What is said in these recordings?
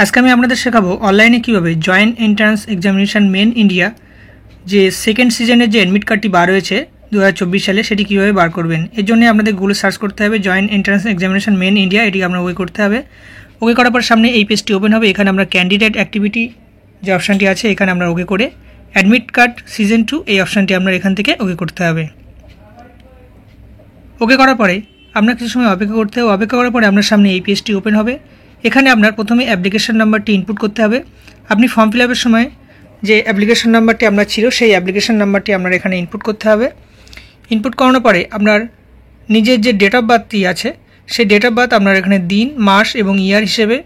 আজকে আমি আপনাদের শেখাবো অনলাইনে কীভাবে joint entrance examination main India যে সেকেন্ড সিজনের যে অ্যাডমিট কার্ডটি বার হয়েছে 2024 সালে সেটি কীভাবে বার করবেন। এর জন্য আপনাদের গুগলে সার্চ করতে হবে joint entrance examination main India, এটি আপনার ওকে করতে হবে। ওকে করার পর সামনে এই পেজটি ওপেন হবে। এখানে আমরা ক্যান্ডিডেট অ্যাক্টিভিটি যে অপশানটি আছে এখানে আমরা ওকে করে অ্যাডমিট কার্ড সিজন 2 এই অপশানটি আপনার এখান থেকে ওকে করতে হবে। ওকে করার পরে আপনার কিছু সময় অপেক্ষা করতে হবে। অপেক্ষা করার পরে আপনার সামনে এই পেজটি ওপেন হবে। এখানে আপনার প্রথমে অ্যাপ্লিকেশন নাম্বারটি ইনপুট করতে হবে। আপনি ফর্ম ফিল আপের সময় যে অ্যাপ্লিকেশন নাম্বারটি আপনার ছিল সেই অ্যাপ্লিকেশন নাম্বারটি আপনার এখানে ইনপুট করতে হবে। ইনপুট করানোর পরে আপনার নিজের যে ডেট অফ বার্থটি আছে সেই ডেট অফ বার্থ আপনার এখানে দিন, মাস এবং ইয়ার হিসেবে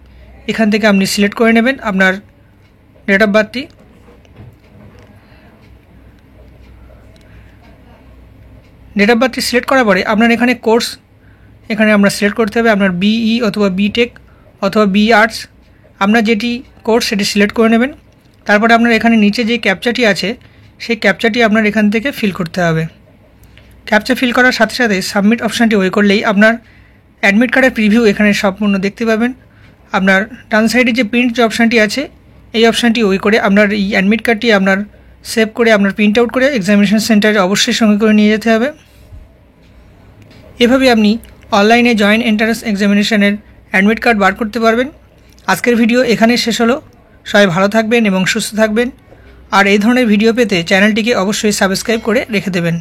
এখান থেকে আপনি সিলেক্ট করে নেবেন আপনার ডেট অফ বার্থটি। ডেট অফ বার্থটি সিলেক্ট করার পরে আপনার এখানে কোর্স এখানে আমরা সিলেক্ট করতে হবে আপনার বিই অথবা বিটেক অথবা বি আর্টস, আপনার যেটি কোর্স সেটি সিলেক্ট করে নেবেন। তারপরে আপনার এখানে নিচে যে ক্যাপচাটি আছে সেই ক্যাপচাটি আপনার এখান থেকে ফিল করতে হবে। ক্যাপচা ফিল করার সাথে সাথে সাবমিট অপশানটি ওয়ে করলেই আপনার অ্যাডমিট কার্ডের প্রিভিউ এখানে সম্পূর্ণ দেখতে পাবেন। আপনার ডান সাইডে যে প্রিন্ট যে অপশানটি আছে এই অপশানটি ওয়ে করে আপনার এই অ্যাডমিট কার্ডটি আপনার সেভ করে আপনার প্রিন্ট আউট করে এক্সামিনেশন সেন্টারে অবশ্যই সঙ্গে করে নিয়ে যেতে হবে। এভাবে আপনি অনলাইনে জয়েন্ট এন্ট্রান্স এক্সামিনেশনের অ্যাডমিট কার্ড বার করতে পারবেন। আজকের ভিডিও এখানেই শেষ হলো। সবাই ভালো থাকবেন এবং সুস্থ থাকবেন। আর এই ধরনের ভিডিও পেতে চ্যানেলটিকে অবশ্যই সাবস্ক্রাইব করে রেখে দেবেন।